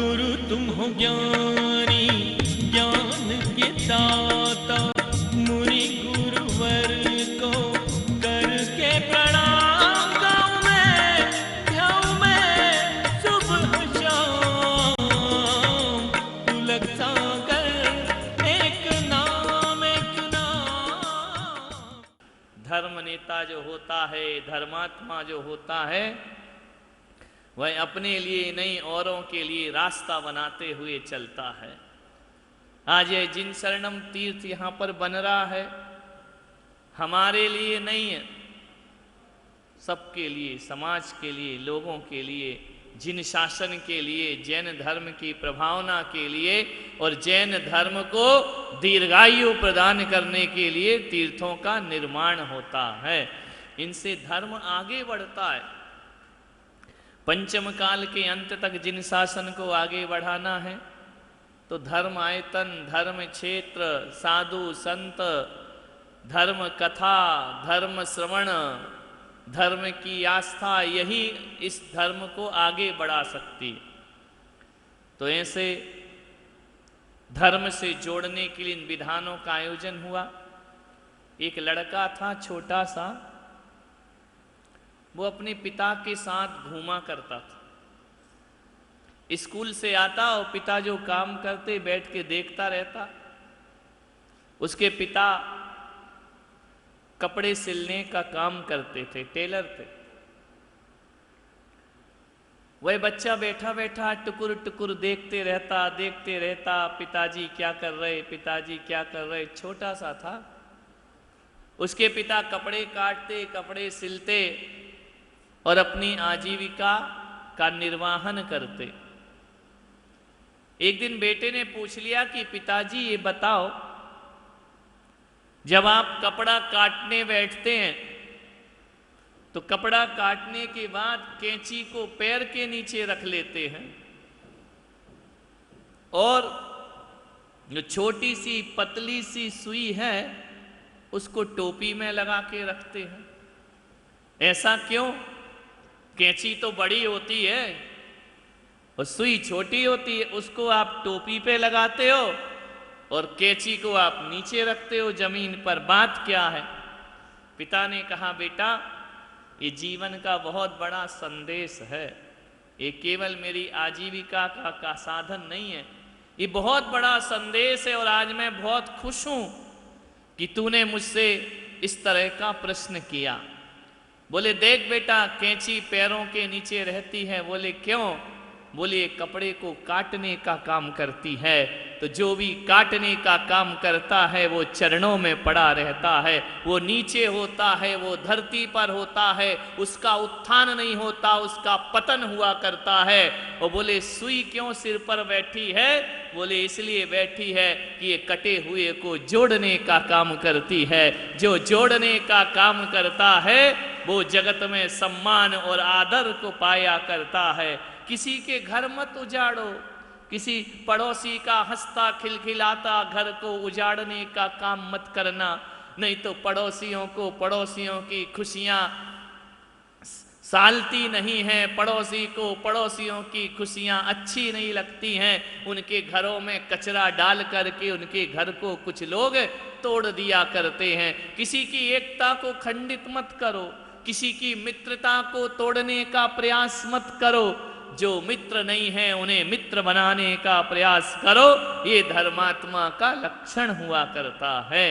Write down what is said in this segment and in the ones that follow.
गुरु तुम हो ज्ञानी ज्ञान के दाता, मुनि गुरुवर को करके प्रणाम। गाऊं मैं ध्याऊं मैं सुबह शाम, तुलक सागर एक नाम एक नाम। धर्म नेता जो होता है, धर्मात्मा जो होता है, वह अपने लिए नहीं औरों के लिए रास्ता बनाते हुए चलता है। आज ये जिन शरणम तीर्थ यहाँ पर बन रहा है, हमारे लिए नहीं है, सबके लिए, समाज के लिए, लोगों के लिए, जिन शासन के लिए, जैन धर्म की प्रभावना के लिए और जैन धर्म को दीर्घायु प्रदान करने के लिए तीर्थों का निर्माण होता है। इनसे धर्म आगे बढ़ता है। पंचम काल के अंत तक जिन शासन को आगे बढ़ाना है तो धर्म आयतन, धर्म क्षेत्र, साधु संत, धर्म कथा, धर्म श्रवण, धर्म की आस्था, यही इस धर्म को आगे बढ़ा सकती। तो ऐसे धर्म से जोड़ने के लिए इन विधानों का आयोजन हुआ। एक लड़का था छोटा सा, वो अपने पिता के साथ घूमा करता था। स्कूल से आता और पिता जो काम करते बैठ के देखता रहता। उसके पिता कपड़े सिलने का काम करते थे, टेलर थे। वह बच्चा बैठा बैठा टुकुर टुकुर देखते रहता, पिताजी क्या कर रहे, पिताजी क्या कर रहे। छोटा सा था। उसके पिता कपड़े काटते, कपड़े सिलते और अपनी आजीविका का निर्वाहन करते। एक दिन बेटे ने पूछ लिया कि पिताजी ये बताओ, जब आप कपड़ा काटने बैठते हैं तो कपड़ा काटने के बाद कैंची को पैर के नीचे रख लेते हैं और जो छोटी सी पतली सी सुई है उसको टोपी में लगा के रखते हैं। ऐसा क्यों? कैंची तो बड़ी होती है और सुई छोटी होती है, उसको आप टोपी पे लगाते हो और कैंची को आप नीचे रखते हो जमीन पर। बात क्या है? पिता ने कहा, बेटा ये जीवन का बहुत बड़ा संदेश है, ये केवल मेरी आजीविका का साधन नहीं है, ये बहुत बड़ा संदेश है। और आज मैं बहुत खुश हूं कि तूने मुझसे इस तरह का प्रश्न किया। बोले, देख बेटा, कैंची पैरों के नीचे रहती है। बोले, क्यों? बोले, कपड़े को काटने का काम करती है। तो जो भी काटने का काम करता है वो चरणों में पड़ा रहता है, वो नीचे होता है, वो धरती पर होता है, उसका उत्थान नहीं होता, उसका पतन हुआ करता है। और बोले, सुई क्यों सिर पर बैठी है? बोले, इसलिए बैठी है कि ये कटे हुए को जोड़ने का काम करती है। जो जोड़ने का काम करता है वो जगत में सम्मान और आदर को पाया करता है। किसी के घर मत उजाड़ो, किसी पड़ोसी का हंसता खिलखिलाता घर को उजाड़ने का काम मत करना, नहीं तो पड़ोसियों को पड़ोसियों की खुशियां सालती नहीं है, पड़ोसी को पड़ोसियों की खुशियां अच्छी नहीं लगती हैं। उनके घरों में कचरा डाल करके उनके घर को कुछ लोग तोड़ दिया करते हैं। किसी की एकता को खंडित मत करो, किसी की मित्रता को तोड़ने का प्रयास मत करो। जो मित्र नहीं है उन्हें मित्र बनाने का प्रयास करो, ये धर्मात्मा का लक्षण हुआ करता है।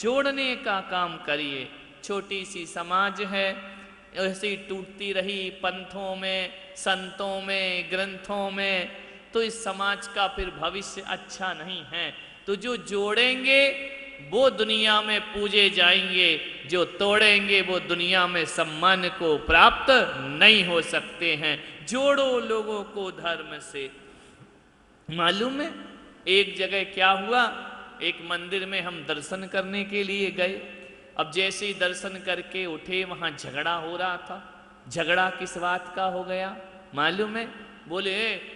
जोड़ने का काम करिए। छोटी सी समाज है, ऐसी टूटती रही पंथों में, संतों में, ग्रंथों में, तो इस समाज का फिर भविष्य अच्छा नहीं है। तो जो जोड़ेंगे वो दुनिया में पूजे जाएंगे, जो तोड़ेंगे वो दुनिया में सम्मान को प्राप्त नहीं हो सकते हैं। जोड़ो लोगों को धर्म से। मालूम है एक जगह क्या हुआ? एक मंदिर में हम दर्शन करने के लिए गए। अब जैसे ही दर्शन करके उठे वहां झगड़ा हो रहा था। झगड़ा किस बात का हो गया मालूम है? बोले,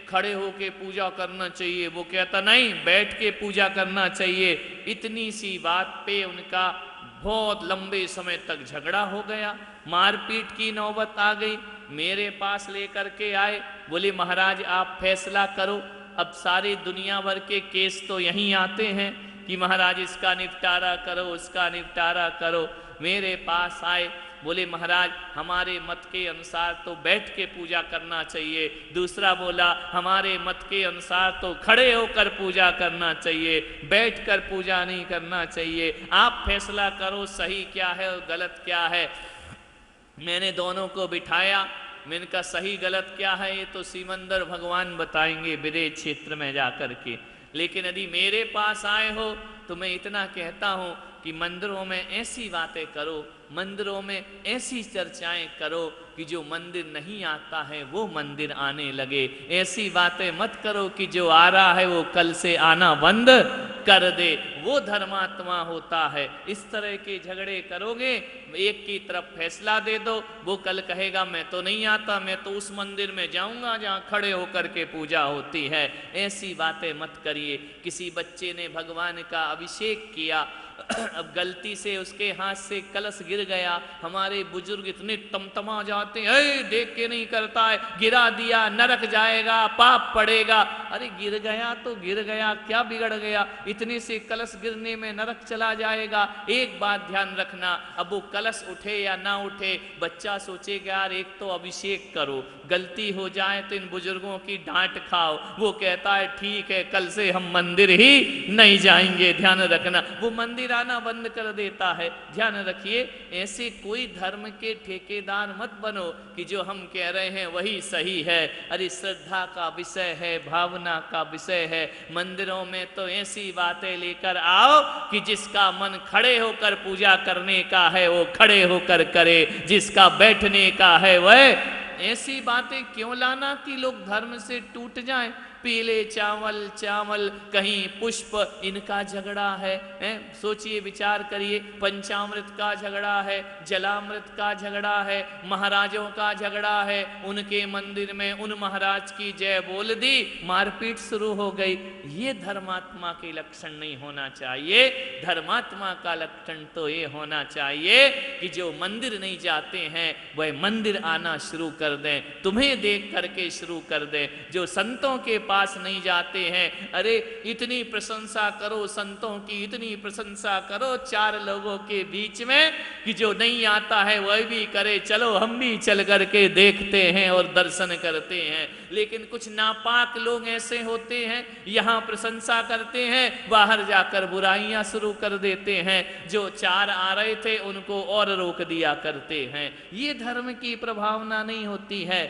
खड़े होके पूजा करना चाहिए। वो कहता, नहीं, बैठ के पूजा करना चाहिए। इतनी सी बात पे उनका बहुत लंबे समय तक झगड़ा हो गया, मारपीट की नौबत आ गई। मेरे पास लेकर के आए, बोले महाराज आप फैसला करो। अब सारे दुनिया भर के केस तो यहीं आते हैं कि महाराज इसका निपटारा करो, उसका निपटारा करो। मेरे पास आए, बोले महाराज हमारे मत के अनुसार तो बैठ के पूजा करना चाहिए। दूसरा बोला हमारे मत के अनुसार तो खड़े होकर पूजा करना चाहिए, बैठ कर पूजा नहीं करना चाहिए। आप फैसला करो सही क्या है और गलत क्या है। मैंने दोनों को बिठाया, मैंने कहा सही गलत क्या है ये तो सिमंदर भगवान बताएंगे विदेह क्षेत्र में जाकर के, लेकिन यदि मेरे पास आए हो तो मैं इतना कहता हूं कि मंदिरों में ऐसी बातें करो, मंदिरों में ऐसी चर्चाएं करो कि जो मंदिर नहीं आता है वो मंदिर आने लगे। ऐसी बातें मत करो कि जो आ रहा है वो कल से आना बंद कर दे, वो धर्मात्मा होता है। इस तरह के झगड़े करोगे, एक की तरफ फैसला दे दो, वो कल कहेगा मैं तो नहीं आता, मैं तो उस मंदिर में जाऊंगा जहां खड़े होकर के पूजा होती है। ऐसी बातें मत करिए। किसी बच्चे ने भगवान का अभिषेक किया, अब गलती से उसके हाथ से कलश गिर गया, हमारे बुजुर्ग इतने तमतमा जाते हैं, देख के नहीं करता है, गिरा दिया नरक जाएगा, पाप पड़ेगा। अरे गिर गया तो गिर गया, क्या बिगड़ गया, इतने से कलश गिरने में नरक चला जाएगा। एक बात ध्यान रखना, अब वो कलश उठे या ना उठे, बच्चा सोचेगा यार एक तो अभिषेक करो, गलती हो जाए तो इन बुजुर्गों की डांट खाओ। वो कहता है ठीक है कल से हम मंदिर ही नहीं जाएंगे। ध्यान रखना, वो मंदिर आना बंद कर देता है। ध्यान रखिए, ऐसे कोई धर्म के ठेकेदार मत बनो कि जो हम कह रहे हैं वही सही है। अरे श्रद्धा का विषय है, भावना का विषय है। मंदिरों में तो ऐसी बातें लेकर आओ कि जिसका मन खड़े होकर पूजा करने का है वो खड़े होकर करे, जिसका बैठने का है वह। ऐसी बातें क्यों लाना कि लोग धर्म से टूट जाएं। पीले चावल चावल, कहीं पुष्प, इनका झगड़ा है, सोचिए विचार करिए। पंचामृत का झगड़ा है, जलामृत का झगड़ा है, महाराजों का झगड़ा है। उनके मंदिर में उन महाराज की जय बोल दी, मारपीट शुरू हो गई। ये धर्मात्मा के लक्षण नहीं होना चाहिए। धर्मात्मा का लक्षण तो ये होना चाहिए कि जो मंदिर नहीं जाते हैं वह मंदिर आना शुरू कर दें, तुम्हें देख करके शुरू कर दें। जो संतों के पास नहीं जाते हैं, अरे इतनी प्रशंसा करो संतों की, इतनी प्रशंसा करो चार लोगों के बीच में कि जो नहीं आता है वह भी करे, चलो हम भी चल करके देखते हैं और दर्शन करते हैं। लेकिन कुछ नापाक लोग ऐसे होते हैं, यहाँ प्रशंसा करते हैं, बाहर जाकर बुराइयां शुरू कर देते हैं। जो चार आ रहे थे उनको और रोक दिया करते हैं। ये धर्म की प्रभावना नहीं होती है।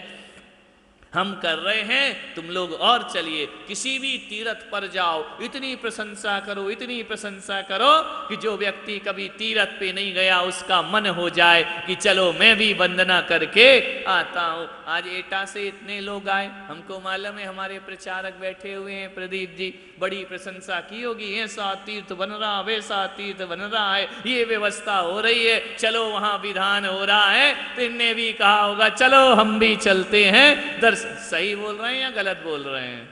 हम कर रहे हैं, तुम लोग और चलिए, किसी भी तीर्थ पर जाओ, इतनी प्रशंसा करो, इतनी प्रशंसा करो कि जो व्यक्ति कभी तीर्थ पे नहीं गया उसका मन हो जाए कि चलो मैं भी वंदना करके आता हूँ। आज एटा से इतने लोग आए, हमको मालूम है हमारे प्रचारक बैठे हुए हैं प्रदीप जी, बड़ी प्रशंसा की होगी, ऐसा तीर्थ बन रहा, वैसा तीर्थ बन रहा है, ये व्यवस्था हो रही है, चलो वहां विधान हो रहा है। तो इनने भी कहा होगा चलो हम भी चलते हैं दर्शन। सही बोल रहे हैं या गलत बोल रहे हैं?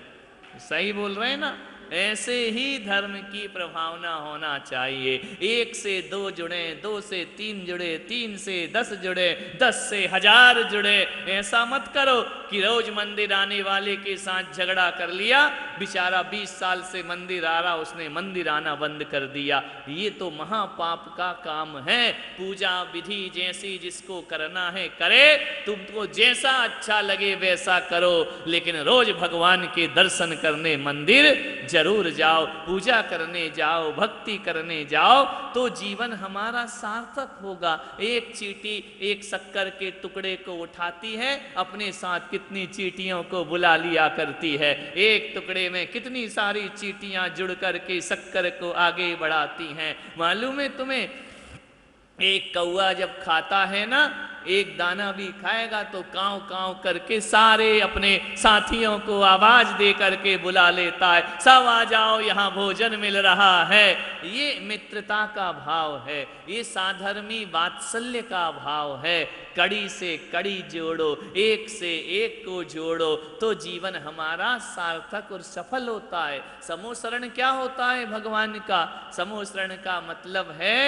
सही बोल रहे हैं ना। ऐसे ही धर्म की प्रभावना होना चाहिए। 1 से 2 जुड़े, 2 से 3 जुड़े, 3 से 10 जुड़े, 10 से 1000 जुड़े। ऐसा मत करो कि रोज मंदिर आने वाले के साथ झगड़ा कर लिया, बेचारा 20 साल से मंदिर आ रहा, उसने मंदिर आना बंद कर दिया। ये तो महापाप का काम है। पूजा विधि जैसी जिसको करना है करे, तुमको जैसा अच्छा लगे वैसा करो, लेकिन रोज भगवान के दर्शन करने मंदिर जरूर जाओ, पूजा करने जाओ, भक्ति करने जाओ, तो जीवन हमारा सार्थक होगा। एक चींटी एक शक्कर के टुकड़े को उठाती है, अपने साथ कितनी चींटियों को बुला लिया करती है। एक टुकड़े में कितनी सारी चींटियां जुड़ करके शक्कर को आगे बढ़ाती हैं। मालूम है तुम्हें, एक कौआ जब खाता है ना, एक दाना भी खाएगा तो कांव कांव करके सारे अपने साथियों को आवाज दे करके बुला लेता है, सब आ जाओ यहाँ भोजन मिल रहा है। ये मित्रता का भाव है, ये साधर्मी वात्सल्य का भाव है। कड़ी से कड़ी जोड़ो, एक से एक को जोड़ो, तो जीवन हमारा सार्थक और सफल होता है। समोसरण क्या होता है भगवान का? समोसरण का मतलब है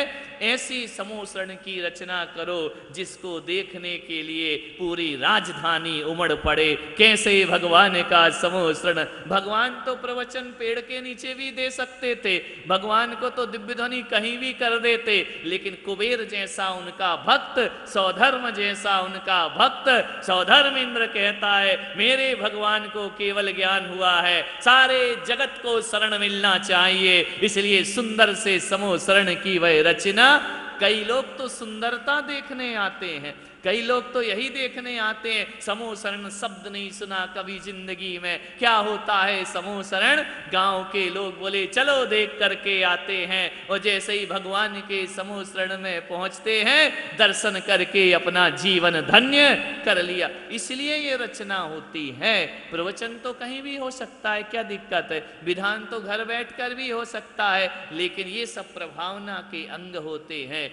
ऐसी समोसरण की रचना करो जिसको देखने के लिए पूरी राजधानी उमड़ पड़े। कैसे भगवान का समूह शरण। भगवान तो प्रवचन पेड़ के नीचे भी दे सकते थे, भगवान को तो दिव्य ध्वनि कहीं भी कर देते, लेकिन कुबेर जैसा उनका भक्त, सौधर्म जैसा उनका भक्त, सौधर्म इंद्र कहता है मेरे भगवान को केवल ज्ञान हुआ है, सारे जगत को शरण मिलना चाहिए, इसलिए सुंदर से समूह शरण की वह रचना। कई लोग तो सुंदरता देखने आते हैं, कई लोग तो यही देखने आते हैं, समूह शरण शब्द नहीं सुना कभी जिंदगी में, क्या होता है समूह शरण। गांव के लोग बोले चलो देख करके आते हैं, और जैसे ही भगवान के समूह शरण में पहुंचते हैं, दर्शन करके अपना जीवन धन्य कर लिया। इसलिए ये रचना होती है। प्रवचन तो कहीं भी हो सकता है, क्या दिक्कत है, विधान तो घर बैठकर भी हो सकता है, लेकिन ये सब प्रभावना के अंग होते हैं।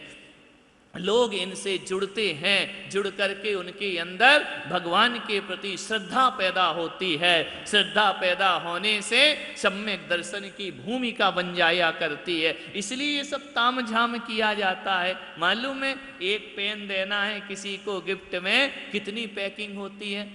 लोग इनसे जुड़ते हैं, जुड़ करके उनके अंदर भगवान के प्रति श्रद्धा पैदा होती है। श्रद्धा पैदा होने से सम्यक दर्शन की भूमिका बन जाया करती है। इसलिए ये सब ताम झाम किया जाता है। मालूम है, एक पेन देना है किसी को गिफ्ट में, कितनी पैकिंग होती है।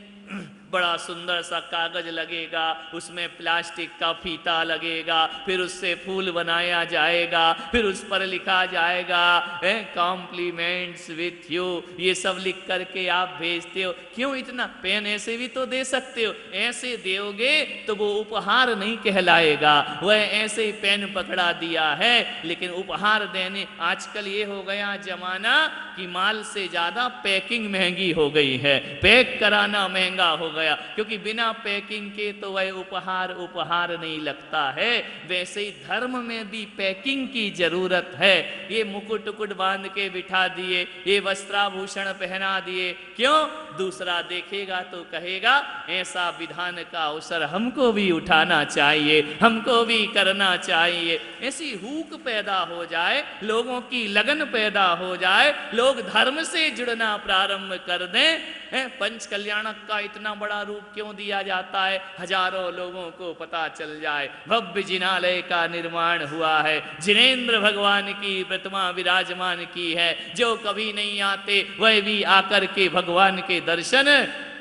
बड़ा सुंदर सा कागज लगेगा, उसमें प्लास्टिक का फीता लगेगा, फिर उससे फूल बनाया जाएगा, फिर उस पर लिखा जाएगा कॉम्प्लीमेंट्स विथ यू, ये सब लिख करके आप भेजते हो। क्यों इतना? पेन ऐसे भी तो दे सकते हो, ऐसे दोगे तो वो उपहार नहीं कहलाएगा। वह ऐसे ही पेन पकड़ा दिया है, लेकिन उपहार देने, आजकल ये हो गया जमाना कि माल से ज्यादा पैकिंग महंगी हो गई है, पैक कराना महंगा हो गया, क्योंकि बिना पैकिंग के तो वह उपहार नहीं लगता है। वैसे ही धर्म में भी पैकिंग की जरूरत है। ये मुकुट टुकुट बांध के बिठा दिए, ये वस्त्राभूषण पहना दिए, क्यों? दूसरा देखेगा तो कहेगा ऐसा विधान का अवसर हमको भी उठाना चाहिए, हमको भी करना चाहिए। ऐसी हुक पैदा हो जाए, लोगों की लगन पैदा हो जाए, लोग धर्म से जुड़ना प्रारंभ कर दें। पंच कल्याणक का इतना बड़ा रूप क्यों दिया जाता है? हजारों लोगों को पता चल जाए भव्य जिनालय का निर्माण हुआ है, जिनेंद्र भगवान की प्रतिमा विराजमान की है, जो कभी नहीं आते वह भी आकर के भगवान के दर्शन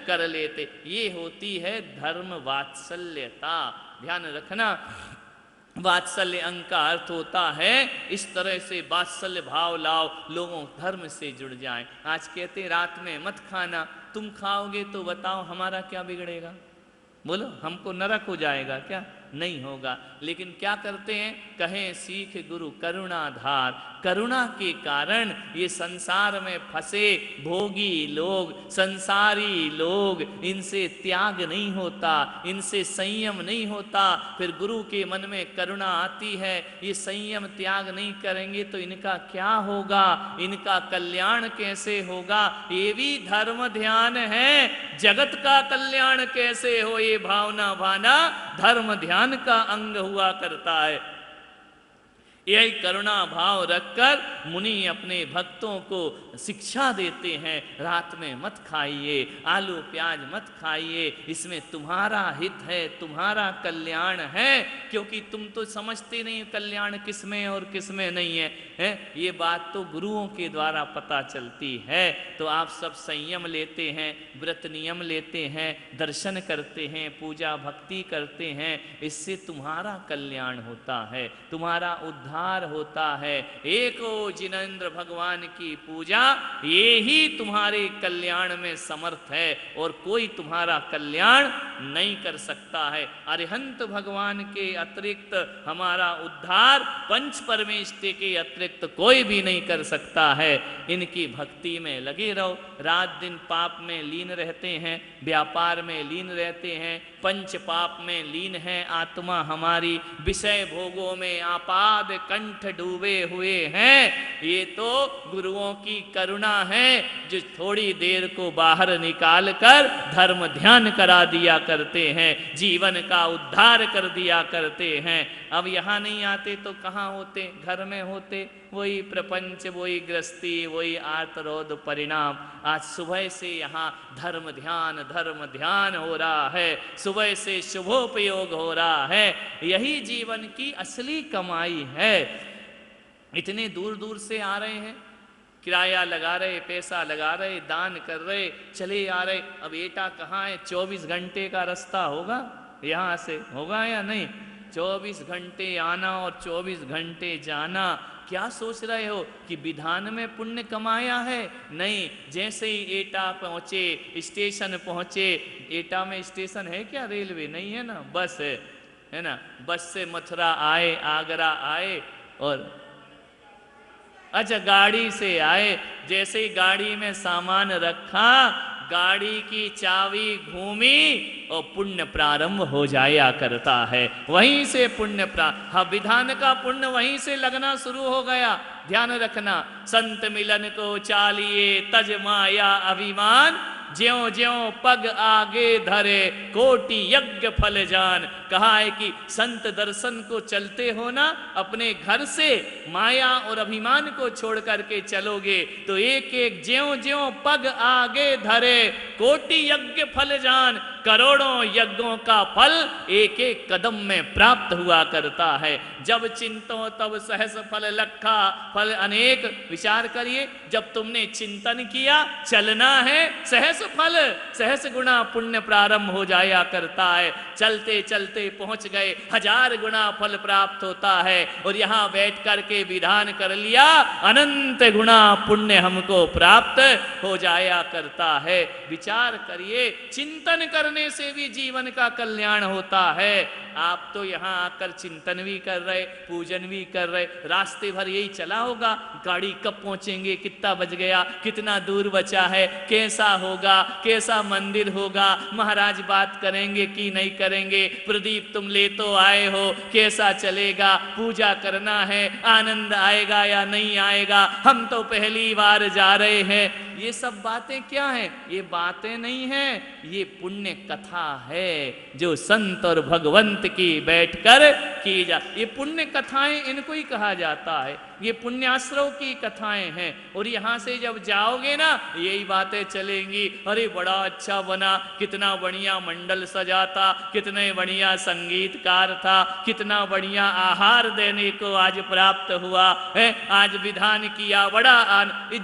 कर लेते। ये होती है धर्म वात्सल्यता। ध्यान रखना, वात्सल्य अंग का अर्थ होता है इस तरह से वात्सल्य भाव लाओ, लोगों धर्म से जुड़ जाएं। आज कहते रात में मत खाना, तुम खाओगे तो बताओ हमारा क्या बिगड़ेगा? बोलो, हमको नरक हो जाएगा क्या? नहीं होगा। लेकिन क्या करते हैं? कहें सीख गुरु करुणाधार, करुणा के कारण ये संसार में फंसे भोगी लोग, संसारी लोग, इनसे त्याग नहीं होता, इनसे संयम नहीं होता। फिर गुरु के मन में करुणा आती है, ये संयम त्याग नहीं करेंगे तो इनका क्या होगा, इनका कल्याण कैसे होगा? ये भी धर्म ध्यान है। जगत का कल्याण कैसे हो, ये भावना भाना धर्म ध्यान का अंग हुआ करता है। यही करुणा भाव रखकर मुनि अपने भक्तों को शिक्षा देते हैं, रात में मत खाइए, आलू प्याज मत खाइए, इसमें तुम्हारा हित है, तुम्हारा कल्याण है। क्योंकि तुम तो समझते नहीं कल्याण किसमें और किसमें नहीं है, ये बात तो गुरुओं के द्वारा पता चलती है। तो आप सब संयम लेते हैं, व्रत नियम लेते हैं, दर्शन करते हैं, पूजा भक्ति करते हैं, इससे तुम्हारा कल्याण होता है, तुम्हारा उद्धार होता है। एको जिनेंद्र भगवान की पूजा, ये ही तुम्हारे कल्याण में समर्थ है, और कोई तुम्हारा कल्याण नहीं कर सकता है। अरिहंत भगवान के अतिरिक्त हमारा उद्धार पंच परमेष्टि के अतिरिक्त कोई भी नहीं कर सकता है। इनकी भक्ति में लगे रहो, रात दिन पाप में लीन रहते हैं, व्यापार में लीन रहते हैं, पंच पाप में लीन है आत्मा हमारी, विषय भोगों में आपाद कंठ डूबे हुए हैं। ये तो गुरुओं की करुणा है, जो थोड़ी देर को बाहर निकाल कर धर्म ध्यान करा दिया करते हैं, जीवन का उद्धार कर दिया करते हैं। अब यहाँ नहीं आते तो कहाँ होते? घर में होते। वही प्रपंच, वही गृहस्थी, वही आर्तरोध परिणाम। आज सुबह से यहाँ धर्म ध्यान हो रहा है, सुबह से शुभोपयोग हो रहा है। यही जीवन की असली कमाई है। इतने दूर दूर से आ रहे हैं, किराया लगा रहे, पैसा लगा रहे, दान कर रहे, चले आ रहे। अब एटा कहाँ है? 24 घंटे का रास्ता होगा यहाँ से, होगा या नहीं? 24 घंटे आना और 24 घंटे जाना। क्या सोच रहे हो कि विधान में पुण्य कमाया है? नहीं। जैसे ही एटा पहुंचे, स्टेशन पहुंचे, एटा में स्टेशन है क्या? रेलवे नहीं है ना, बस है ना। बस से मथुरा आए, आगरा आए, और अच्छा गाड़ी से आए। जैसे ही गाड़ी में सामान रखा, गाड़ी की चाबी घूमी और पुण्य प्रारंभ हो जाया करता है। वहीं से पुण्य हाँ, विधान का पुण्य वहीं से लगना शुरू हो गया। ध्यान रखना, संत मिलन को चालिए तज माया अभिमान, ज्यों ज्यों पग आगे धरे कोटि यज्ञ फल जान। कहा है कि संत दर्शन को चलते हो ना, अपने घर से माया और अभिमान को छोड़ करके चलोगे तो एक एक ज्यों ज्यों पग आगे धरे कोटि यज्ञ फल जान। करोड़ों यज्ञों का फल एक एक कदम में प्राप्त हुआ करता है। जब चिंतो तब सहस फल लखा, फल अनेक। विचार करिए, जब तुमने चिंतन किया, चलना है, सहस फल, सहस गुना पुण्य प्रारंभ हो जाया करता है। चलते चलते पहुंच गए, 1000 गुना फल प्राप्त होता है। और यहां बैठ करके विधान कर लिया, अनंत गुना पुण्य हमको प्राप्त हो जाया करता है। विचार करिए, चिंतन करने से भी जीवन का कल्याण होता है। आप तो यहाँ आकर चिंतन भी कर रहे, पूजन भी कर रहे, रास्ते भर यही चला होगा, गाड़ी कब पहुंचेंगे, कितना बज गया, कितना दूर बचा है, कैसा होगा, कैसा मंदिर होगा, महाराज बात करेंगे कि नहीं करेंगे, प्रदीप तुम ले तो आए हो, कैसा चलेगा, पूजा करना है, आनंद आएगा या नहीं आएगा, हम तो पहली बार जा रहे हैं। ये सब बातें क्या हैं? ये बातें नहीं हैं, ये पुण्य कथा है जो संत और भगवंत की बैठकर की जा। ये पुण्य कथाएं इनको ही कहा जाता है, ये पुण्याश्रव की कथाएं हैं। और यहाँ से जब जाओगे ना, यही बातें चलेंगी, अरे बड़ा अच्छा बना, कितना बढ़िया मंडल सजा था, कितने बढ़िया संगीतकार था, कितना बढ़िया आहार देने को आज प्राप्त हुआ है, आज विधान किया, बड़ा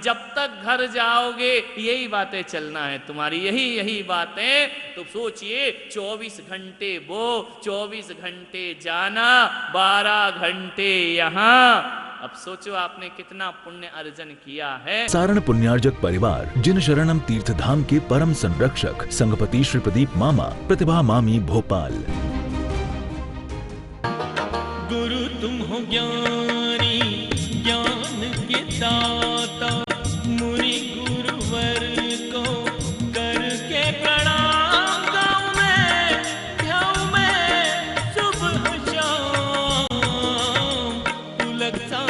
जब तक घर जाओगे यही बातें चलना है तुम्हारी, यही बातें। तो सोचिए, 24 घंटे वो, 24 घंटे जाना, 12 घंटे यहाँ। अब सोचो आपने कितना पुण्य अर्जन किया है। सारण पुण्यार्जक परिवार जिन शरणम तीर्थ धाम के परम संरक्षक संघपति श्री प्रदीप मामा, प्रतिभा मामी, भोपाल। गुरु तुम हो ज्ञानी, ज्ञान के दाता, मुनि गुरुवर को करके प्रणाम। गाँव में सुबह शाम तुलक सा